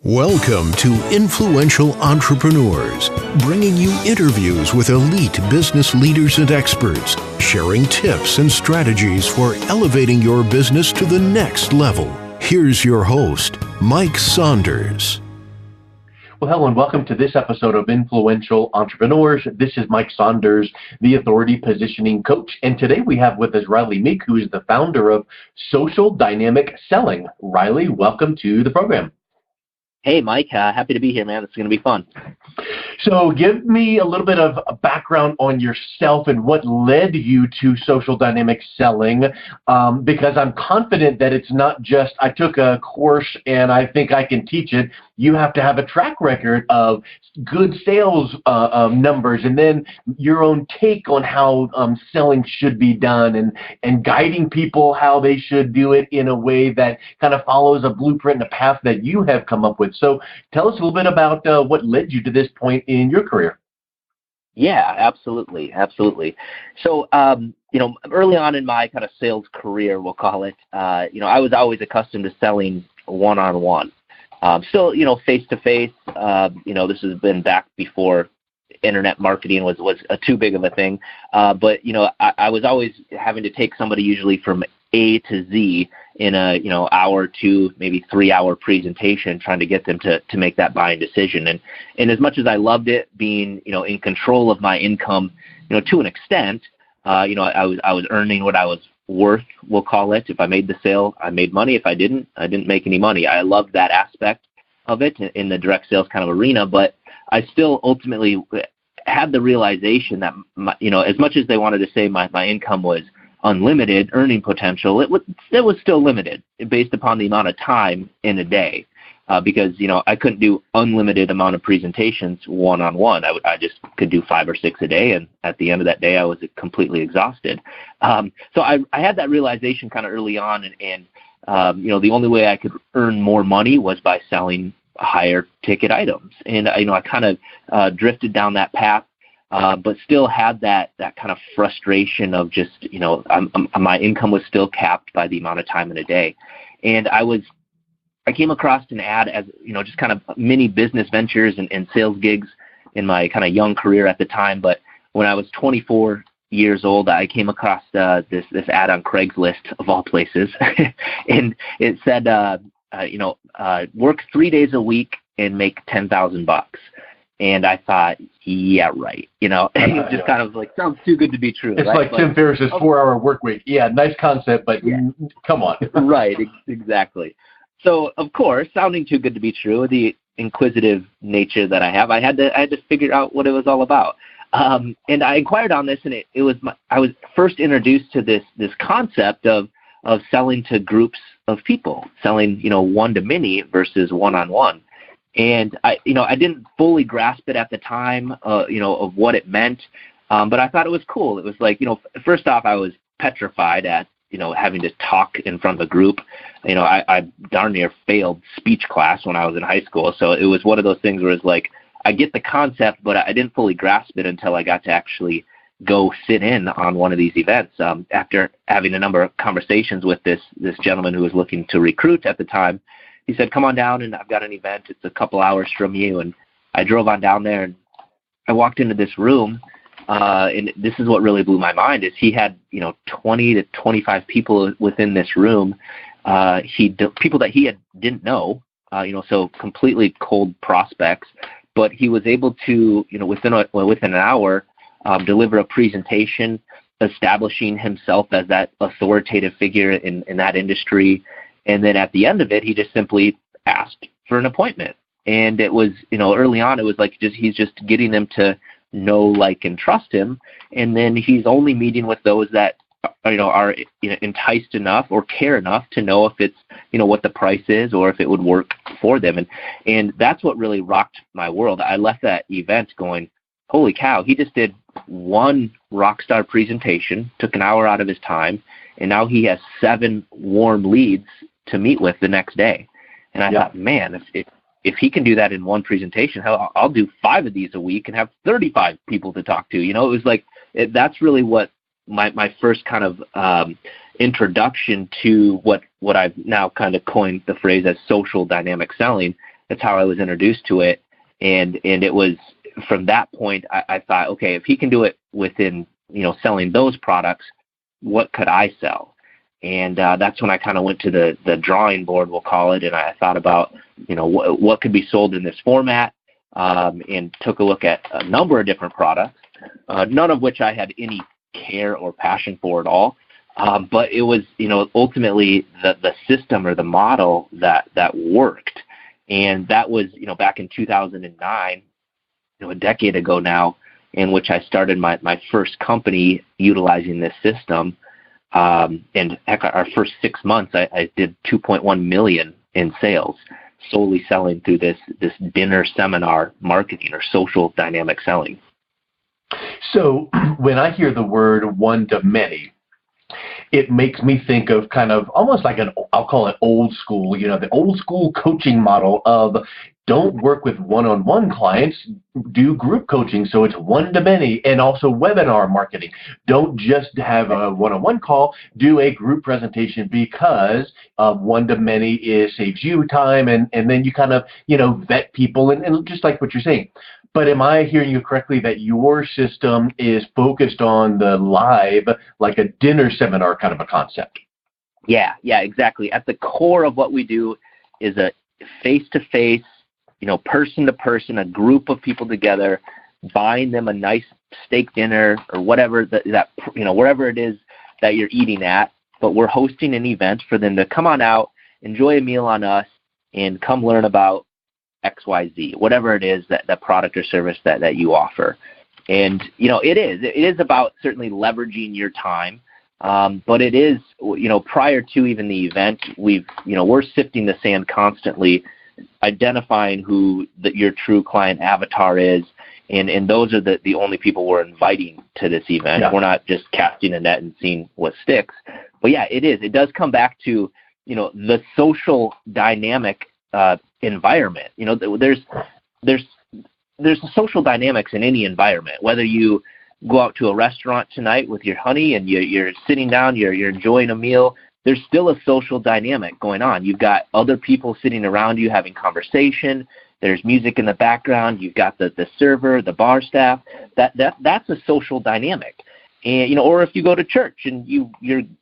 Welcome to Influential Entrepreneurs, bringing you interviews with elite business leaders and experts, sharing tips and strategies for elevating your business to the next level. Here's your host, Mike Saunders. Well, hello and welcome to this episode of Influential Entrepreneurs. This is Mike Saunders, the Authority Positioning Coach. And today we have with us Rylee Meek, who is the founder of Social Dynamic Selling. Rylee, welcome to the program. Hey, Mike. Happy to be here, man. It's going to be fun. So give me a little bit of a background on yourself and what led you to social dynamic selling, because I'm confident that it's not just I took a course and I think I can teach it. You have to have a track record of good sales numbers and then your own take on how selling should be done and guiding people how they should do it in a way that kind of follows a blueprint and a path that you have come up with. So tell us a little bit about what led you to this point in your career. Yeah, absolutely. So, early on in my kind of sales career, we'll call it, I was always accustomed to selling one-on-one. Still, face-to-face, this has been back before internet marketing was too big of a thing. But I was always having to take somebody usually from A to Z in a, hour, 2, maybe 3 hour presentation, trying to get them to make that buying decision. And as much as I loved it, being, in control of my income, to an extent, I was earning what I was worth, we'll call it. If I made the sale, I made money. If I didn't make any money. I loved that aspect of it in the direct sales kind of arena, but I still ultimately had the realization that, as much as they wanted to say my income was unlimited earning potential, it was still limited based upon the amount of time in a day, because I couldn't do unlimited amount of presentations one-on-one. I just could do 5 or 6 a day, and at the end of that day I was completely exhausted. So I had that realization kind of early on, and the only way I could earn more money was by selling higher ticket items, and I kind of drifted down that path. But still had that kind of frustration of just, my income was still capped by the amount of time in a day. And I came across an ad as, just kind of mini business ventures and sales gigs in my kind of young career at the time. But when I was 24 years old, I came across this ad on Craigslist, of all places. And it said, work 3 days a week and make $10,000. And I thought, yeah, right. It just kind of sounds too good to be true. It's right? like Tim Ferriss's 4-hour work week. Yeah, nice concept, but come on. Right, exactly. So, of course, sounding too good to be true, the inquisitive nature that I have, I had to figure out what it was all about. And I inquired on this, and I was first introduced to this concept of selling to groups of people, selling one to many versus one-on-one. And I didn't fully grasp it at the time, of what it meant. But I thought it was cool. It was first off, I was petrified at, having to talk in front of a group. I darn near failed speech class when I was in high school. So it was one of those things where it's I get the concept, but I didn't fully grasp it until I got to actually go sit in on one of these events. After having a number of conversations with this gentleman who was looking to recruit at the time, he said, come on down, and I've got an event. It's a couple hours from you. And I drove on down there, and I walked into this room, and this is what really blew my mind, is he had, 20 to 25 people within this room, people that he didn't know, so completely cold prospects. But he was able to, within an hour, deliver a presentation establishing himself as that authoritative figure in that industry. And then at the end of it, he just simply asked for an appointment. And it was, early on, it was he's just getting them to know, like, and trust him. And then he's only meeting with those that, are enticed enough or care enough to know if it's, what the price is or if it would work for them. And that's what really rocked my world. I left that event going, holy cow, he just did one rock star presentation, took an hour out of his time, and now he has 7 warm leads to meet with the next day. And I thought, man, if he can do that in one presentation, hell, I'll do 5 of these a week and have 35 people to talk to. It was that's really what my first kind of introduction to what I've now kind of coined the phrase as social dynamic selling, That's how I was introduced to it. And it was from that point, I thought, okay, if he can do it within, selling those products, what could I sell? And that's when I kind of went to the drawing board, we'll call it, and I thought about, what could be sold in this format, and took a look at a number of different products, none of which I had any care or passion for at all. But it was, ultimately the system or the model that worked. And that was, back in 2009, a decade ago now, in which I started my first company utilizing this system. And heck, our first 6 months, I did 2.1 million in sales, solely selling through this dinner seminar marketing or social dynamic selling. So when I hear the word one-to-many, it makes me think of kind of almost like I'll call it old school, the old school coaching model of don't work with one-on-one clients, do group coaching. So it's one-to-many, and also webinar marketing. Don't just have a one-on-one call, do a group presentation, because one-to-many saves you time, and then you kind of, vet people and just like what you're saying. But am I hearing you correctly that your system is focused on the live, like a dinner seminar kind of a concept? Yeah, exactly. At the core of what we do is a face-to-face, person-to-person, a group of people together, buying them a nice steak dinner or whatever that wherever it is that you're eating at. But we're hosting an event for them to come on out, enjoy a meal on us, and come learn about XYZ, whatever it is that product or service that you offer. And, it is about certainly leveraging your time. But it is, prior to even the event, we're sifting the sand constantly, identifying who your true client avatar is. And those are the only people we're inviting to this event. Yeah. We're not just casting a net and seeing what sticks. But yeah, it does come back to, the social dynamic, environment. There's social dynamics in any environment, whether you go out to a restaurant tonight with your honey and you're sitting down, you're enjoying a meal, there's still a social dynamic going on. You've got other people sitting around you having conversation. There's music in the background. You've got the server, the bar staff. That's a social dynamic. And, or if you go to church and you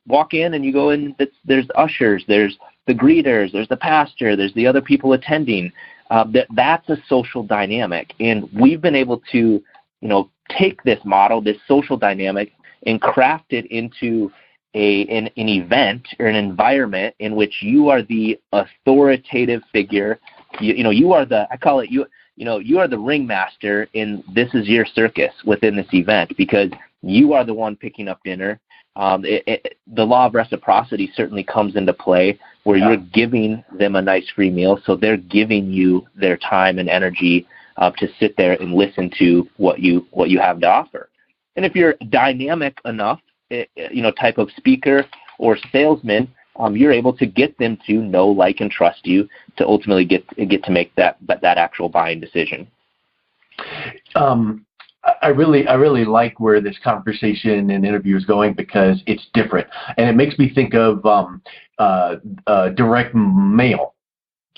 walk in and you go in, there's ushers, there's the greeters, there's the pastor, there's the other people attending. That's a social dynamic. And we've been able to, take this model, this social dynamic, and craft it into an event or an environment in which you are the authoritative figure. You are you are the ringmaster, and this is your circus within this event, because you are the one picking up dinner. The law of reciprocity certainly comes into play, where you're giving them a nice free meal, so they're giving you their time and energy to sit there and listen to what you have to offer. And if you're dynamic enough, type of speaker or salesman, you're able to get them to know, like, and trust you to ultimately get to make that actual buying decision. I really like where this conversation and interview is going, because it's different, and it makes me think of direct mail.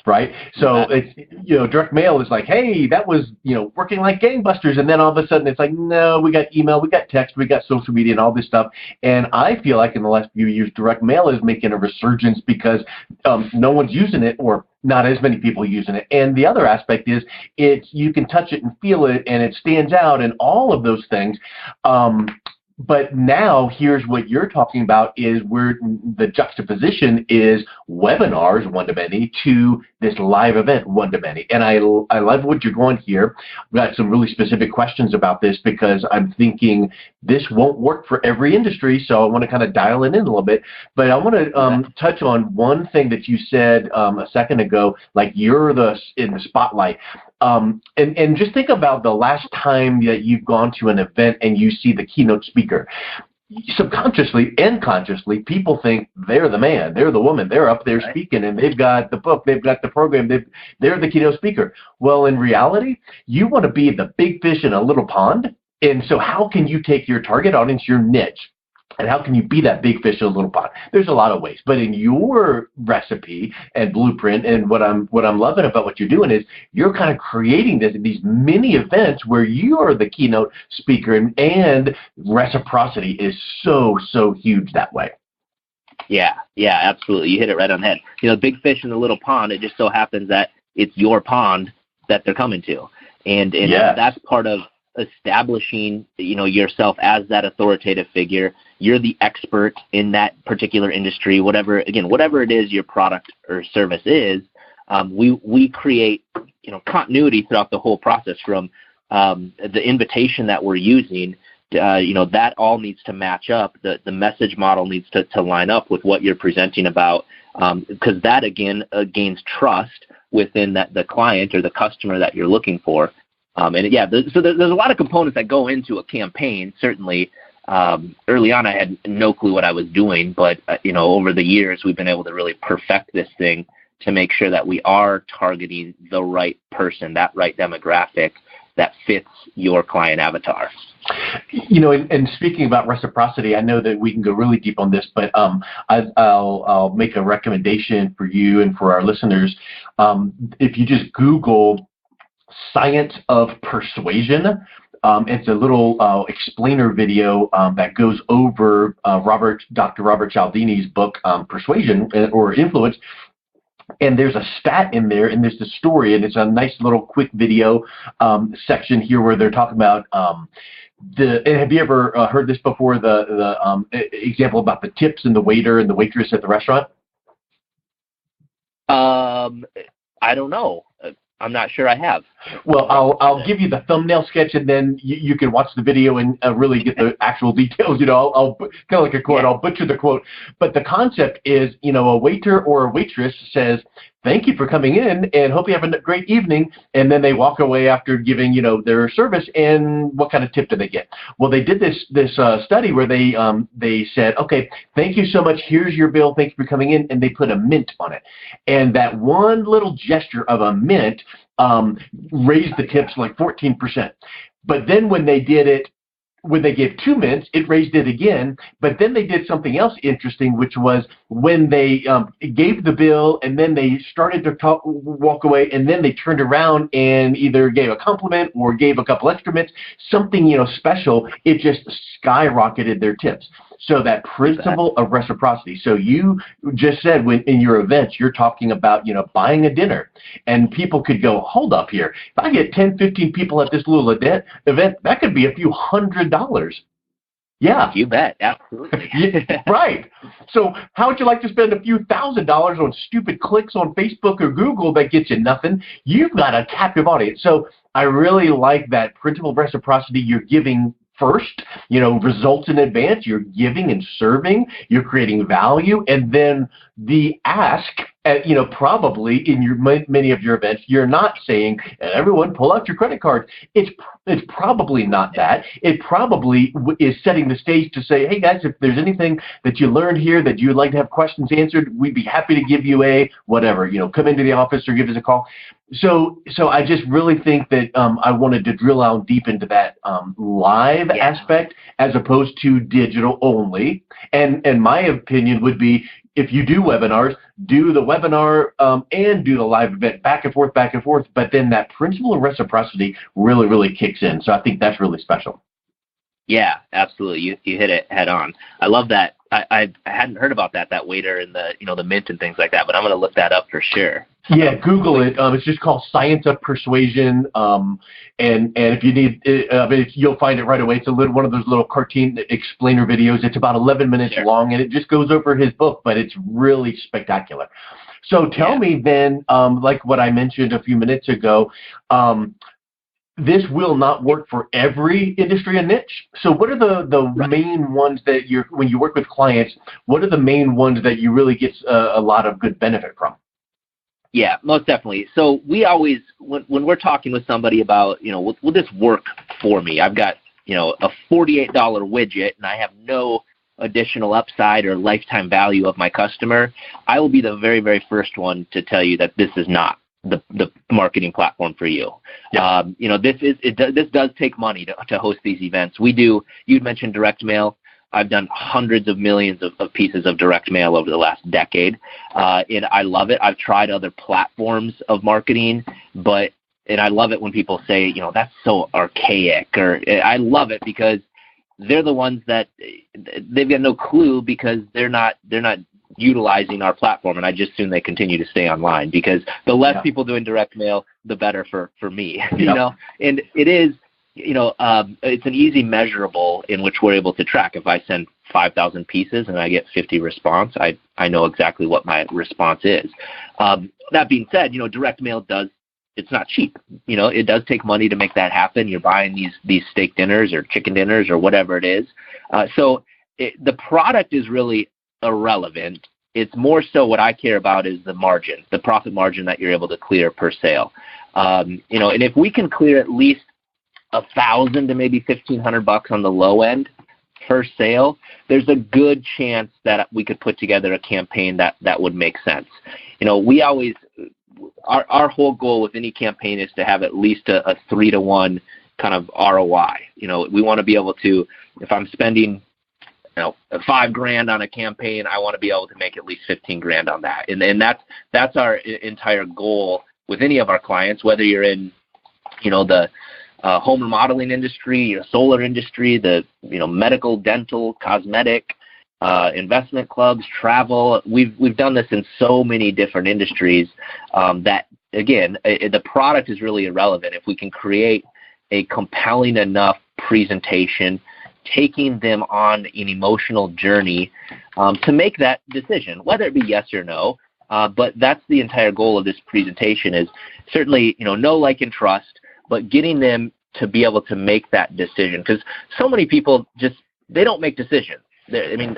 Right. So it's, direct mail is like, hey, that was, working like gangbusters. And then all of a sudden it's like, no, we got email, we got text, we got social media and all this stuff. And I feel like in the last few years, direct mail is making a resurgence because no one's using it, or not as many people using it. And the other aspect is you can touch it and feel it, and it stands out, and all of those things. But now here's what you're talking about, is where the juxtaposition is webinars one-to-many to this live event one-to-many. And I love what you're going here. I've got some really specific questions about this, because I'm thinking this won't work for every industry, so I want to kind of dial it in a little bit. But I want to touch on one thing that you said a second ago, like you're in the spotlight. And just think about the last time that you've gone to an event and you see the keynote speaker. Subconsciously and consciously, people think they're the man, they're the woman, they're up there speaking, and they've got the book, they've got the program, they're the keynote speaker. Well, in reality, you want to be the big fish in a little pond. And so how can you take your target audience, your niche, And how can you be that big fish in a little pond? There's a lot of ways, but in your recipe and blueprint, and what I'm loving about what you're doing is you're kind of creating these mini events where you are the keynote speaker, and reciprocity is so huge that way. Yeah, absolutely. You hit it right on the head. Big fish in the little pond. It just so happens that it's your pond that they're coming to, and that's part of establishing yourself as that authoritative figure. You're the expert in that particular industry, whatever it is your product or service is. We create continuity throughout the whole process, from the invitation that we're using. That all needs to match up. The message model needs to line up with what you're presenting about, because that again gains trust within the client or the customer that you're looking for. So there's a lot of components that go into a campaign. Certainly, early on I had no clue what I was doing, but over the years we've been able to really perfect this thing to make sure that we are targeting the right person, that right demographic that fits your client avatar. And speaking about reciprocity, I know that we can go really deep on this, but I'll make a recommendation for you and for our listeners. If you just Google Science of Persuasion, it's a little explainer video that goes over Dr. Robert Cialdini's book, Persuasion or Influence. And there's a stat in there, and there's the story, and it's a nice little quick video section here where they're talking about and have you ever heard this before, the example about the tips and the waiter and the waitress at the restaurant? I don't know. I'm not sure I have. Well, I'll give you the thumbnail sketch, and then you can watch the video and really get the actual details. I'll kind of like a quote. I'll butcher the quote, but the concept is, a waiter or a waitress says, "Thank you for coming in, and hope you have a great evening." And then they walk away after giving, their service. And what kind of tip do they get? Well, they did this study where they said, "Okay, thank you so much. Here's your bill. Thank you for coming in," and they put a mint on it. And that one little gesture of a mint raised the tips like 14%. But then when they gave 2 mints, it raised it again. But then they did something else interesting, which was when they gave the bill and then they started to walk away, and then they turned around and either gave a compliment or gave a couple extra mints, something special. It just skyrocketed their tips. So that principle of reciprocity. So you just said when in your events you're talking about buying a dinner, and people could go, hold up here. If I get 10, 15 people at this little event, that could be a few $100. Yeah, you bet, absolutely. Right. So how would you like to spend a few $1,000s on stupid clicks on Facebook or Google that gets you nothing? You've got a captive audience. So I really like that principle of reciprocity. You're giving first, results in advance. You're giving and serving. You're creating value, and then the ask. Probably in many of your events, you're not saying, "Everyone, pull out your credit card." It's probably not that. It probably is setting the stage to say, "Hey guys, if there's anything that you learned here that you would like to have questions answered, we'd be happy to give you a whatever. Come into the office or give us a call." So I just really think that I wanted to drill down deep into that live aspect as opposed to digital only. And my opinion would be, if you do webinars, do the webinar and do the live event back and forth, but then that principle of reciprocity really, really kicks in. So I think that's really special. Yeah, absolutely. You hit it head on. I love that. I hadn't heard about that waiter and the mint and things like that, but I'm going to look that up for sure. Yeah, Google it. It's just called Science of Persuasion, and if you need, you'll find it right away. It's one of those little cartoon explainer videos. It's about 11 minutes long, and it just goes over his book, but it's really spectacular. So tell me then, like what I mentioned a few minutes ago, this will not work for every industry and niche. So what are the main ones that when you work with clients, what are the main ones that you really get a lot of good benefit from? Yeah, most definitely. So we always, when we're talking with somebody about, will this work for me? I've got, a $48 widget and I have no additional upside or lifetime value of my customer. I will be the very, very first one to tell you that this is not the marketing platform for you. Yeah. This does take money to host these events. We do, you'd mentioned direct mail. I've done hundreds of millions of pieces of direct mail over the last decade, and I love it. I've tried other platforms of marketing, and I love it when people say, that's so archaic, or I love it because they're the ones that they've got no clue because they're not utilizing our platform, and I just assume they continue to stay online because the less people doing direct mail, the better for me, and it is, it's an easy measurable in which we're able to track. If I send 5,000 pieces and I get 50 response, I know exactly what my response is. That being said, direct mail it's not cheap. It does take money to make that happen. You're buying these steak dinners or chicken dinners or whatever it is. So the product is really irrelevant. It's more so what I care about is the margin, the profit margin that you're able to clear per sale. And if we can clear at least $1,000 to maybe $1,500 on the low end per sale, there's a good chance that we could put together a campaign that would make sense. We always, our whole goal with any campaign is to have at least a 3-to-1 kind of ROI. We want to be able to, if I'm spending $5,000 on a campaign, I want to be able to make at least $15,000 on that. And that's our entire goal with any of our clients, whether you're in, the home remodeling industry, solar industry, the, medical, dental, cosmetic, investment clubs, travel. We've done this in so many different industries that, again, the product is really irrelevant. If we can create a compelling enough presentation, taking them on an emotional journey to make that decision, whether it be yes or no. But that's the entire goal of this presentation is certainly, know, like, and trust, but getting them to be able to make that decision. Because so many people they don't make decisions.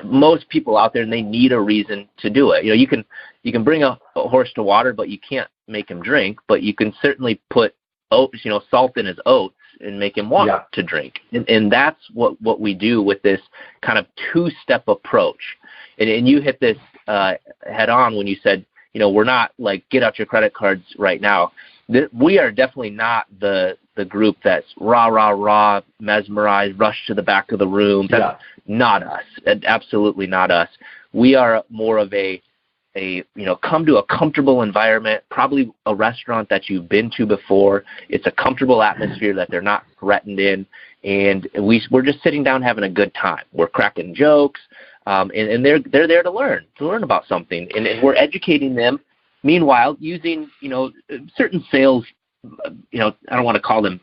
Most people out there, and they need a reason to do it. You can bring a horse to water, but you can't make him drink. But you can certainly put salt in his oats and make him want to drink. And that's what we do with this kind of two-step approach. And you hit this head on when you said, we're not like, get out your credit cards right now. We are definitely not the group that's rah, mesmerized, rush to the back of the room. That's not us. Absolutely not us. We are more of a come to a comfortable environment, probably a restaurant that you've been to before. It's a comfortable atmosphere that they're not threatened in, and we're just sitting down having a good time. We're cracking jokes, and they're there to learn about something, and we're educating them. Meanwhile, using certain sales, I don't want to call them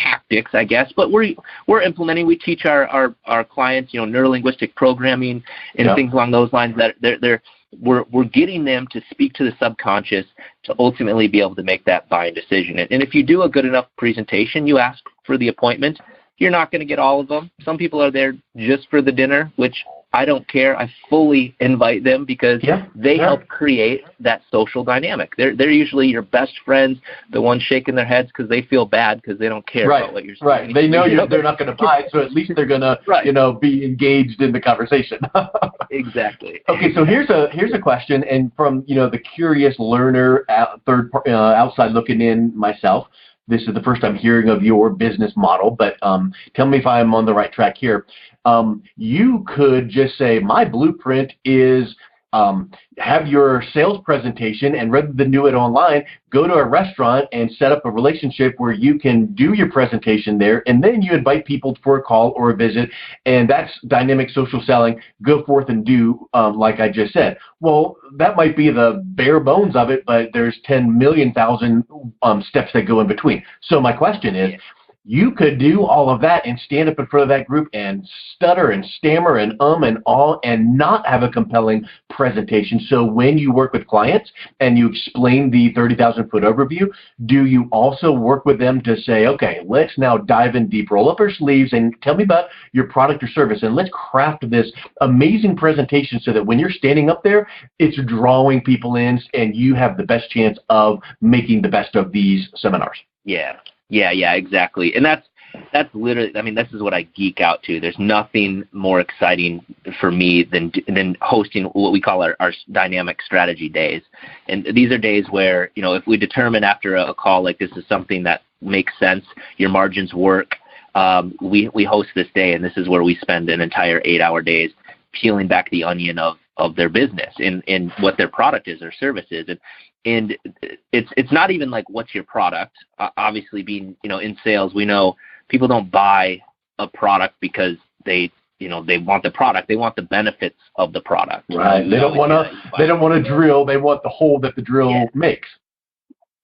tactics, I guess, but we're implementing. We teach our clients, neurolinguistic programming and things along those lines. That we're getting them to speak to the subconscious to ultimately be able to make that buying decision. And if you do a good enough presentation, you ask for the appointment. You're not going to get all of them. Some people are there just for the dinner, which I don't care. I fully invite them because they help create that social dynamic. They're usually your best friends, the ones shaking their heads because they feel bad because they don't care about what you're saying. Right. They know they're not going to buy it, so at least they're going to be engaged in the conversation. Exactly. Okay, so here's a question, and from the curious learner, outside looking in myself. This is the first I'm hearing of your business model, but tell me if I'm on the right track here. You could just say, my blueprint is have your sales presentation, and rather than do it online, go to a restaurant and set up a relationship where you can do your presentation there, and then you invite people for a call or a visit, and that's dynamic social selling. Go forth and do like I just said. Well, that might be the bare bones of it, but there's 10 million thousand steps that go in between. So my question is, you could do all of that and stand up in front of that group and stutter and stammer and and all and not have a compelling presentation. So when you work with clients and you explain the 30,000 foot overview, do you also work with them to say, okay, let's now dive in deep, roll up our sleeves and tell me about your product or service, and let's craft this amazing presentation so that when you're standing up there, it's drawing people in and you have the best chance of making the best of these seminars? Yeah, exactly. And that's literally, this is what I geek out to. There's nothing more exciting for me than hosting what we call our dynamic strategy days. And these are days where, if we determine after a call like this is something that makes sense, your margins work, we host this day, and this is where we spend an entire 8-hour days peeling back the onion of their business and what their product is, their service is. And it's not even like, what's your product? Obviously, being, in sales, we know people don't buy a product because they want the product. They want the benefits of the product. Right. They don't want to drill. They want the hole that the drill makes.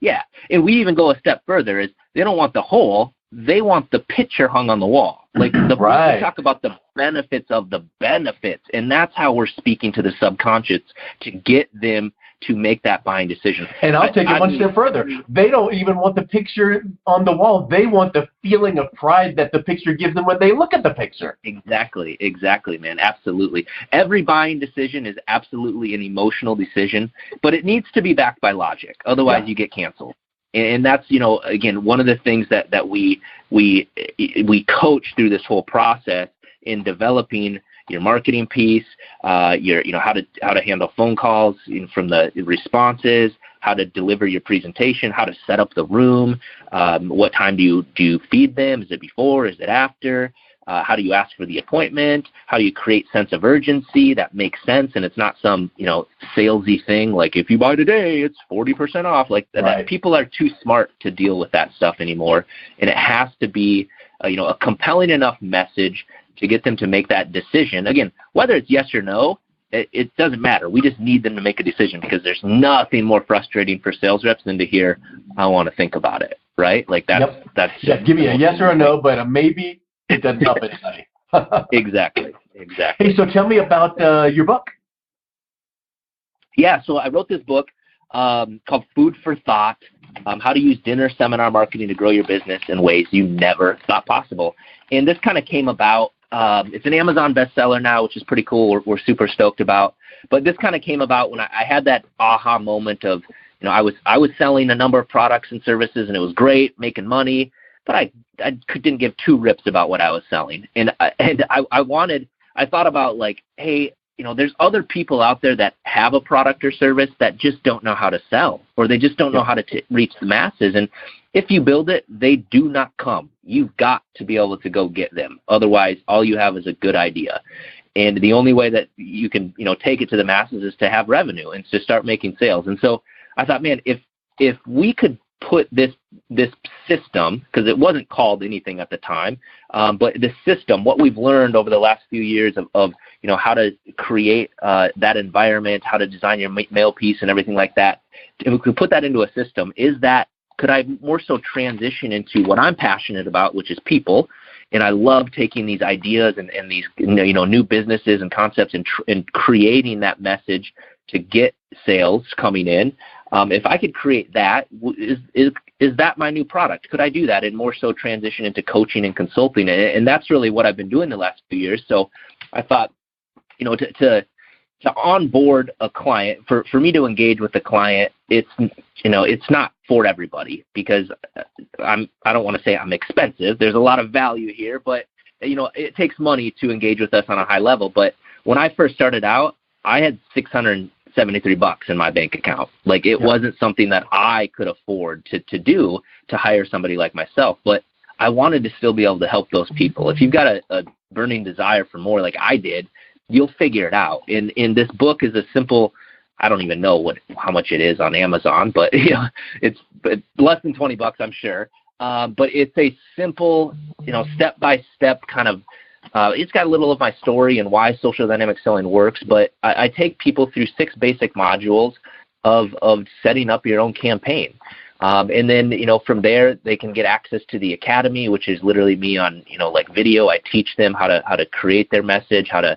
Yeah. And we even go a step further, is they don't want the hole. They want the picture hung on the wall. Like we talk about the benefits of the benefits. And that's how we're speaking to the subconscious to get them to make that buying decision. And I'll take it one step further. They don't even want the picture on the wall. They want the feeling of pride that the picture gives them when they look at the picture. Exactly, man. Absolutely. Every buying decision is absolutely an emotional decision, but it needs to be backed by logic. Otherwise, you get canceled. And that's, again, one of the things that we coach through this whole process in developing your marketing piece, your how to handle phone calls from the responses, how to deliver your presentation, how to set up the room, what time do you feed them? Is it before? Is it after? How do you ask for the appointment? How do you create sense of urgency that makes sense and it's not some salesy thing like, if you buy today, it's 40% off. Like that, people are too smart to deal with that stuff anymore, and it has to be a compelling enough message to get them to make that decision. Again, whether it's yes or no, it doesn't matter. We just need them to make a decision, because there's nothing more frustrating for sales reps than to hear, I want to think about it, right? Like that's give me a yes or a no, but a maybe, it doesn't help anybody. Exactly. Hey, so tell me about your book. Yeah, so I wrote this book called Food for Thought, how to use dinner seminar marketing to grow your business in ways you never thought possible. And this kind of came about, it's an Amazon bestseller now, which is pretty cool. We're super stoked about. But this kind of came about when I had that aha moment of, I was selling a number of products and services, and it was great, making money, but I didn't give two rips about what I was selling. And I thought about, like, hey, there's other people out there that have a product or service that just don't know how to sell, or they just don't know how to reach the masses. And if you build it, they do not come. You've got to be able to go get them. Otherwise, all you have is a good idea. And the only way that you can, take it to the masses is to have revenue and to start making sales. And so I thought, man, if we could put this system, because it wasn't called anything at the time, but the system, what we've learned over the last few years of how to create that environment, how to design your mail piece and everything like that, if we could put that into a system, could I more so transition into what I'm passionate about, which is people. And I love taking these ideas and these new businesses and concepts and creating that message to get sales coming in. If I could create that, is that my new product? Could I do that and more so transition into coaching and consulting? And that's really what I've been doing the last few years. So I thought, to onboard a client, for me to engage with the client, it's not for everybody, because I don't want to say I'm expensive. There's a lot of value here, but it takes money to engage with us on a high level. But when I first started out, I had $673 in my bank account. Like, it wasn't something that I could afford to do, to hire somebody like myself. But I wanted to still be able to help those people. If you've got a burning desire for more, like I did, you'll figure it out. And this book is a simple, I don't even know how much it is on Amazon, but it's less than $20, I'm sure. But it's a simple, step-by-step kind of, it's got a little of my story and why social dynamic selling works, but I take people through 6 basic modules of setting up your own campaign. And then, from there, they can get access to the academy, which is literally me on, video. I teach them how to create their message, how to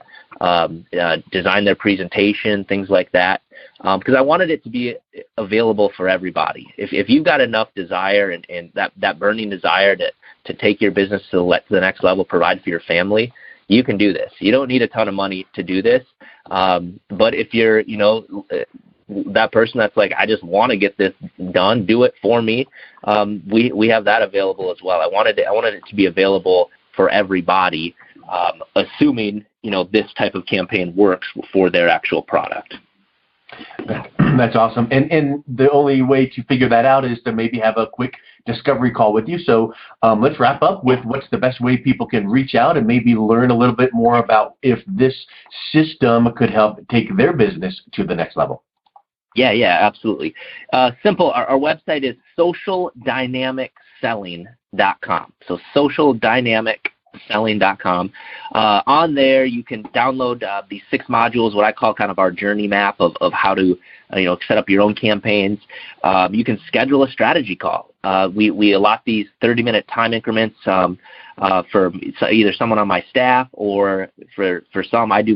design their presentation, things like that. Because I wanted it to be available for everybody. If you've got enough desire and that burning desire to take your business to the next level, provide for your family, you can do this. You don't need a ton of money to do this. But if you're, that person that's like, I just want to get this done, do it for me, we have that available as well. I wanted it to be available for everybody, assuming this type of campaign works for their actual product. That's awesome. And the only way to figure that out is to maybe have a quick discovery call with you. So let's wrap up with what's the best way people can reach out and maybe learn a little bit more about if this system could help take their business to the next level. Yeah, absolutely. Simple. Our website is socialdynamicselling.com. So socialdynamicselling.com. On there, you can download these 6 modules, what I call kind of our journey map of how to set up your own campaigns. You can schedule a strategy call. We allot these 30-minute time increments for either someone on my staff, or for some I do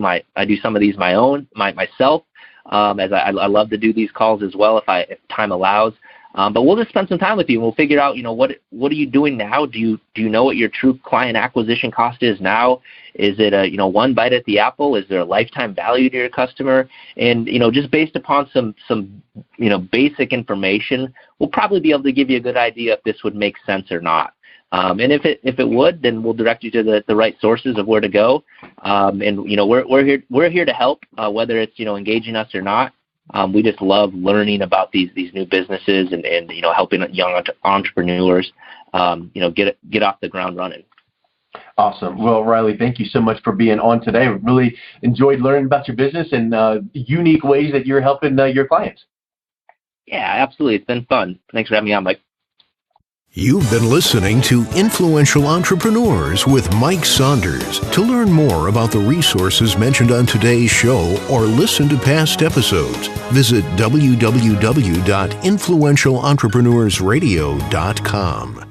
some of these myself. As I love to do these calls as well if time allows. But we'll just spend some time with you, and we'll figure out, what are you doing now? Do you know what your true client acquisition cost is now? Is it one bite at the apple? Is there a lifetime value to your customer? And just based upon some basic information, we'll probably be able to give you a good idea if this would make sense or not. And if it would, then we'll direct you to the right sources of where to go. And we're here to help, whether it's engaging us or not. We just love learning about these new businesses and helping young entrepreneurs get off the ground running. Awesome. Well, Rylee, thank you so much for being on today. I really enjoyed learning about your business and unique ways that you're helping your clients. Yeah, absolutely. It's been fun. Thanks for having me on, Mike. You've been listening to Influential Entrepreneurs with Mike Saunders. To learn more about the resources mentioned on today's show or listen to past episodes, visit www.influentialentrepreneurssradio.com.